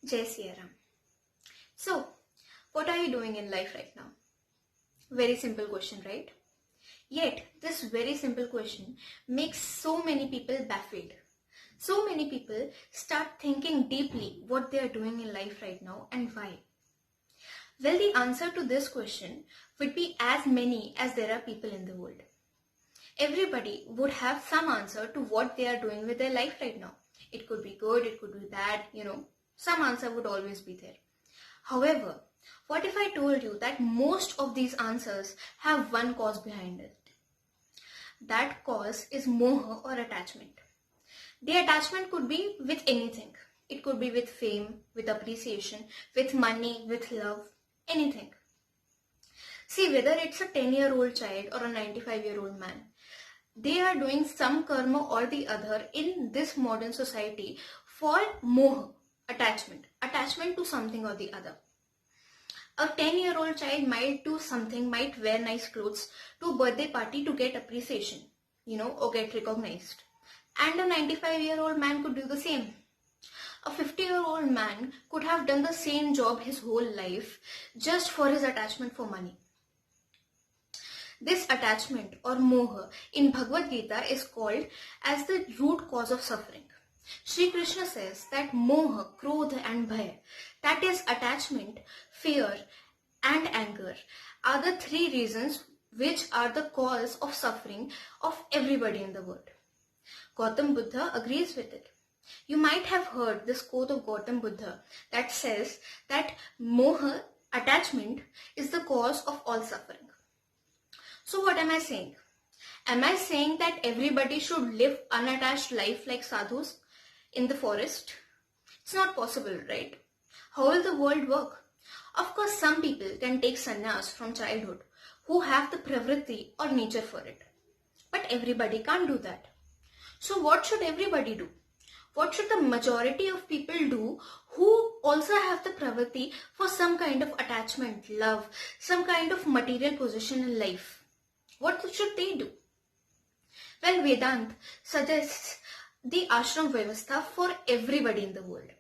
Jai Siya Ram. So, what are you doing in life right now? Very simple question, right? Yet, this very simple question makes so many people baffled. So many people start thinking deeply what they are doing in life right now and why. Well, the answer to this question would be as many as there are people in the world. Everybody would have some answer to what they are doing with their life right now. It could be good, it could be bad, some answer would always be there. However, what if I told you that most of these answers have one cause behind it? That cause is moha or attachment. The attachment could be with anything. It could be with fame, with appreciation, with money, with love, anything. See, whether it's a 10-year-old child or a 95-year-old man, they are doing some karma or the other in this modern society for moha, attachment to something or the other. A 10-year-old child might do something, might wear nice clothes to a birthday party to get appreciation, or get recognized. And a 95-year-old man could do the same. A 50-year-old man could have done the same job his whole life just for his attachment for money. This attachment or moha in Bhagavad Gita is called as the root cause of suffering. Shri Krishna says that moha, krodha and bhaya, that is attachment, fear and anger, are the three reasons which are the cause of suffering of everybody in the world. Gautam Buddha agrees with it. You might have heard this quote of Gautam Buddha that says that moha, attachment, is the cause of all suffering. So what am I saying? Am I saying that everybody should live unattached life like sadhus in the forest? It's not possible, right? How will the world work? Of course, some people can take sannyas from childhood who have the pravritti or nature for it. But everybody can't do that. So what should everybody do? What should the majority of people do who also have the pravritti for some kind of attachment, love, some kind of material position in life? What should they do? Well, Vedanta suggests the Ashram Vyavastha for everybody in the world.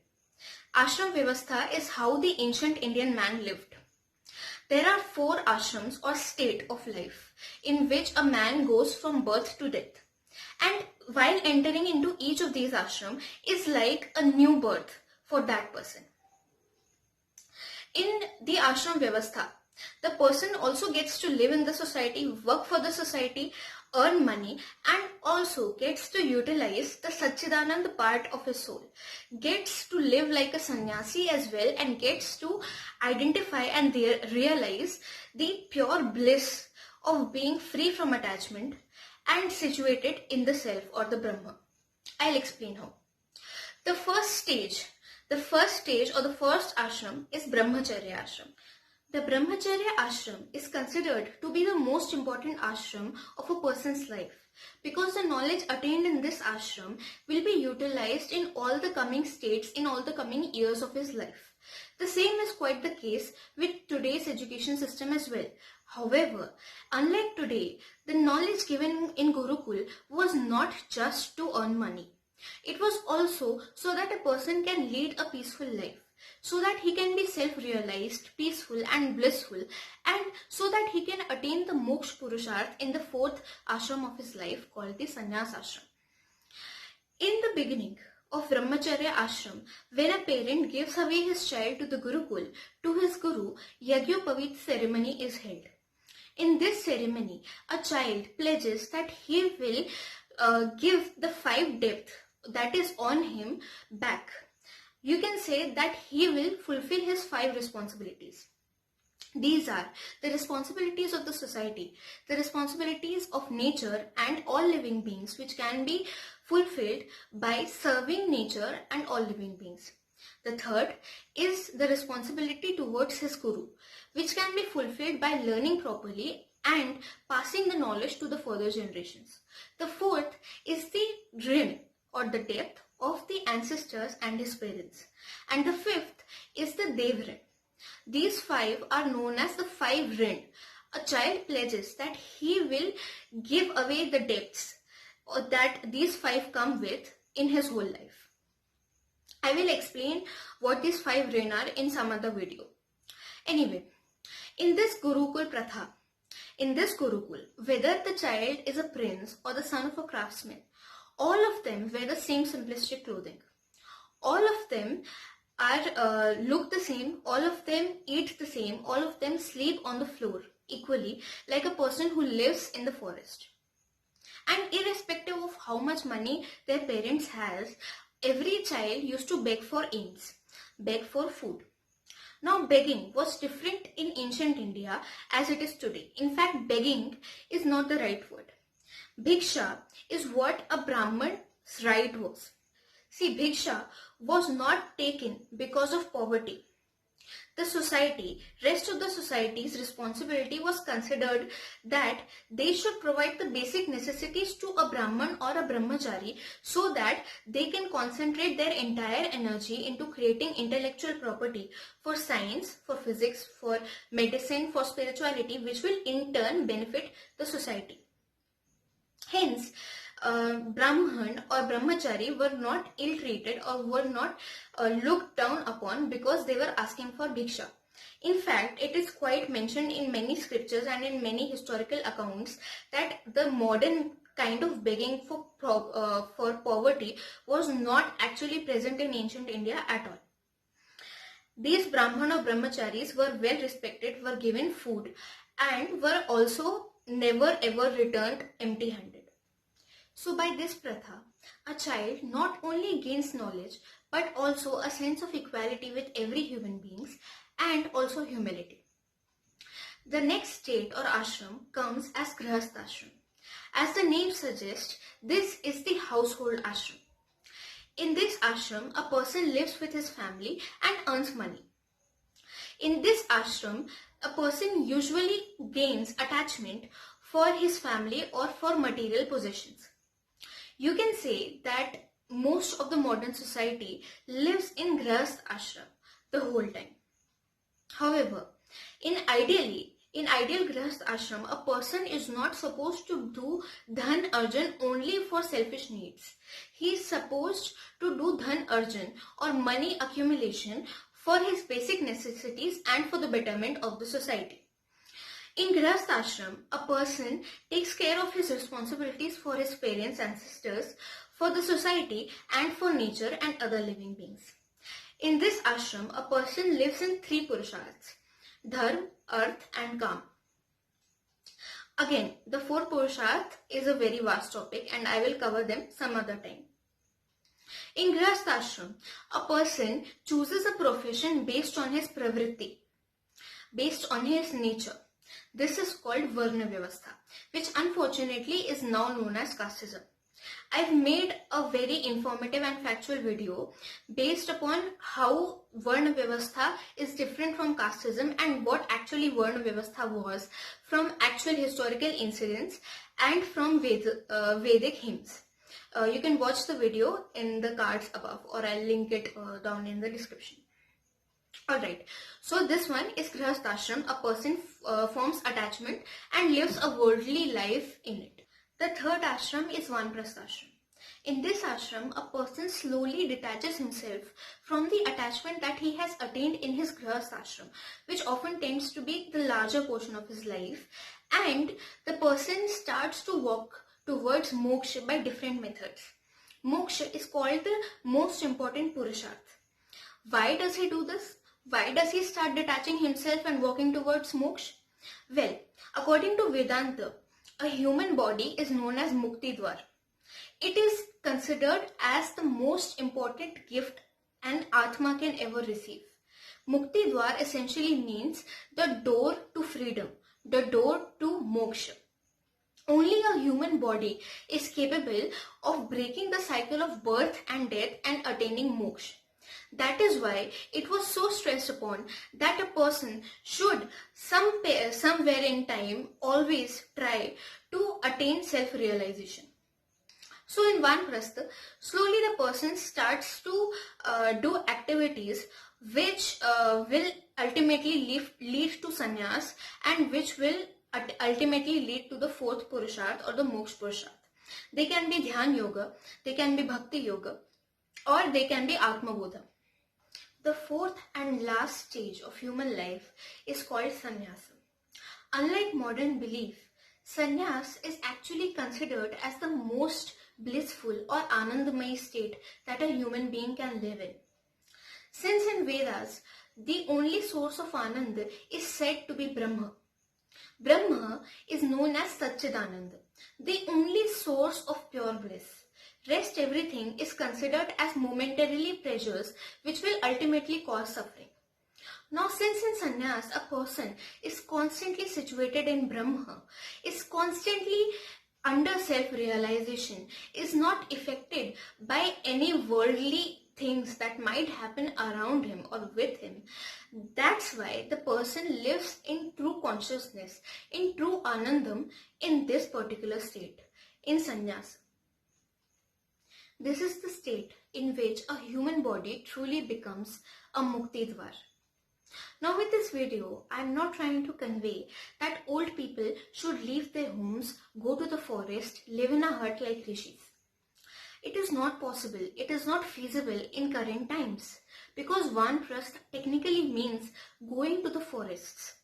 Ashram Vyavastha is how the ancient Indian man lived. There are 4 ashrams or state of life in which a man goes from birth to death. And while entering into each of these ashrams is like a new birth for that person. In the Ashram Vyavastha, the person also gets to live in the society, work for the society, earn money, and also gets to utilize the Satchidananda part of his soul. Gets to live like a sannyasi as well and gets to identify and realize the pure bliss of being free from attachment and situated in the self or the Brahma. I'll explain how. The first stage or the first ashram is Brahmacharya ashram. The Brahmacharya ashram is considered to be the most important ashram of a person's life because the knowledge attained in this ashram will be utilized in all the coming states, in all the coming years of his life. The same is quite the case with today's education system as well. However, unlike today, the knowledge given in Gurukul was not just to earn money. It was also so that a person can lead a peaceful life, so that he can be self-realized, peaceful and blissful, and so that he can attain the moksha purusharth in the 4th ashram of his life called the sannyas ashram. In the beginning of Brahmacharya ashram, when a parent gives away his child to the Gurukul, to his guru, yagyopavita ceremony is held. In this ceremony, a child pledges that he will give the 5 depth that is on him back. You can say that he will fulfill his 5 responsibilities. These are the responsibilities of the society, the responsibilities of nature and all living beings, which can be fulfilled by serving nature and all living beings. The third is the responsibility towards his guru, which can be fulfilled by learning properly and passing the knowledge to the further generations. The fourth is the rin or the depth of the ancestors and his parents. And the 5th is the devrin. These 5 are known as the 5 rin. A child pledges that he will give away the debts that these 5 come with in his whole life. I will explain what these 5 rin are in some other video. Anyway, in this Gurukul Pratha, in this Gurukul, whether the child is a prince or the son of a craftsman, all of them wear the same simplistic clothing. All of them are look the same, all of them eat the same, all of them sleep on the floor equally like a person who lives in the forest. And irrespective of how much money their parents has, every child used to beg for alms, beg for food. Now begging was different in ancient India as it is today. In fact, begging is not the right word. Bhiksha is what a Brahman's right was. See, Bhiksha was not taken because of poverty. The society, rest of the society's responsibility was considered that they should provide the basic necessities to a Brahman or a Brahmachari so that they can concentrate their entire energy into creating intellectual property for science, for physics, for medicine, for spirituality, which will in turn benefit the society. Hence, Brahman or Brahmachari were not ill-treated or were not looked down upon because they were asking for bhiksha. In fact, it is quite mentioned in many scriptures and in many historical accounts that the modern kind of begging for poverty was not actually present in ancient India at all. These Brahman or Brahmacharis were well respected, were given food, and were also never ever returned empty-handed. So by this pratha, a child not only gains knowledge but also a sense of equality with every human beings and also humility. The next state or ashram comes as grihastha ashram. As the name suggests, this is the household ashram. In this ashram, a person lives with his family and earns money. In this ashram, a person usually gains attachment for his family or for material possessions. You can say that most of the modern society lives in grihastha ashram the whole time. However, in ideal grihastha ashram, a person is not supposed to do dhan arjan only for selfish needs. He is supposed to do dhan arjan or money accumulation for his basic necessities and for the betterment of the society. In grihastha ashram, a person takes care of his responsibilities for his parents and sisters, for the society and for nature and other living beings. In this ashram, a person lives in 3 purusharths: dharma, arth and kam. Again, the 4 purusharth is a very vast topic and I will cover them some other time. In grihastha ashram, a person chooses a profession based on his pravritti, based on his nature. This is called Varna Vyavastha, which unfortunately is now known as casteism. I've made a very informative and factual video based upon how Varna Vyavastha is different from casteism and what actually Varna Vyavastha was from actual historical incidents and from Vedic hymns. You can watch the video in the cards above or I'll link it down in the description. Alright, so this one is grihastha ashram. A person forms attachment and lives a worldly life in it. The third ashram is vanaprastha ashram. In this ashram, a person slowly detaches himself from the attachment that he has attained in his grihastha ashram, which often tends to be the larger portion of his life, and the person starts to walk towards moksha by different methods. Moksha is called the most important purusharth. Why does he do this? Why does he start detaching himself and walking towards moksha? Well, according to Vedanta, a human body is known as mukti dwar. It is considered as the most important gift an Atma can ever receive. Mukti dwar essentially means the door to freedom, the door to moksha. Only a human body is capable of breaking the cycle of birth and death and attaining moksha. That is why it was so stressed upon that a person should somewhere in time always try to attain self-realization. So in Vanaprastha, slowly the person starts to do activities which will ultimately lead to sannyas and which will ultimately lead to the 4th purusharth or the moksha purusharth. They can be dhyan yoga, they can be bhakti yoga, or they can be Atma Bodha. The fourth and last stage of human life is called sannyasa. Unlike modern belief, sannyas is actually considered as the most blissful or anandamayi state that a human being can live in. Since in Vedas, the only source of Anand is said to be Brahma. Brahma is known as Satchidananda, the only source of pure bliss. Rest everything is considered as momentarily pleasures which will ultimately cause suffering. Now, since in sannyas a person is constantly situated in Brahma, is constantly under self-realization, is not affected by any worldly things that might happen around him or with him, that's why the person lives in true consciousness, in true anandam in this particular state, in sannyasa. This is the state in which a human body truly becomes a mukti dwar. Now with this video, I am not trying to convey that old people should leave their homes, go to the forest, live in a hut like rishis. It is not possible, it is not feasible in current times because vanprastha technically means going to the forests.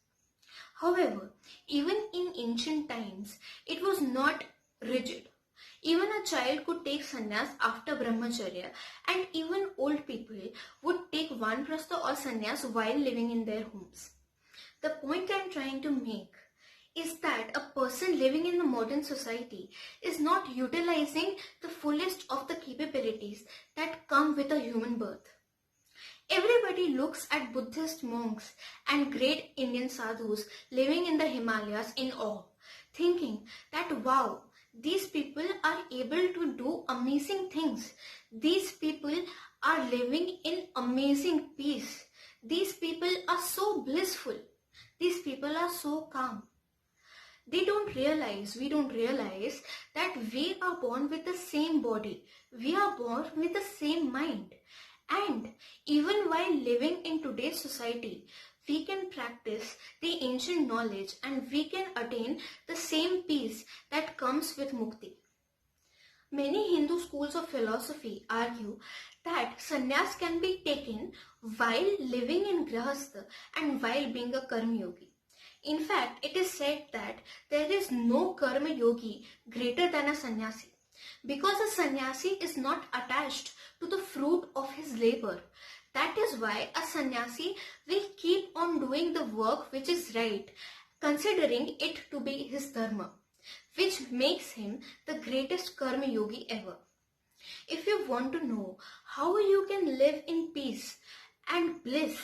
However, even in ancient times, it was not rigid. Even a child could take sannyas after Brahmacharya, and even old people would take vanprastha or sannyas while living in their homes. The point I am trying to make is that a person living in the modern society is not utilizing the fullest of the capabilities that come with a human birth. Everybody looks at Buddhist monks and great Indian sadhus living in the Himalayas in awe, thinking that wow, these people are able to do amazing things. These people are living in amazing peace. These people are so blissful. These people are so calm. We don't realize that we are born with the same body. We are born with the same mind. And even while living in today's society, we can practice the ancient knowledge and we can attain the same peace that comes with mukti. Many Hindu schools of philosophy argue that sannyas can be taken while living in grihastha and while being a karma yogi. In fact, it is said that there is no karma yogi greater than a sannyasi because a sannyasi is not attached to the fruit of his labor. That is why a sannyasi will keep on doing the work which is right, considering it to be his dharma, which makes him the greatest karma yogi ever. If you want to know how you can live in peace and bliss,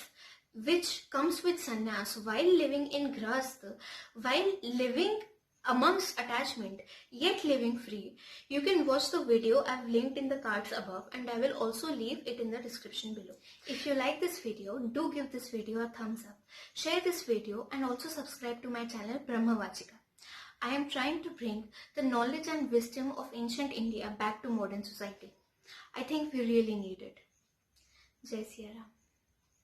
which comes with sannyas while living in grihastha, while living amongst attachment, yet living free, you can watch the video I've linked in the cards above and I will also leave it in the description below. If you like this video, do give this video a thumbs up, share this video and also subscribe to my channel Brahma Vachika. I am trying to bring the knowledge and wisdom of ancient India back to modern society. I think we really need it. Jai Siya Ram.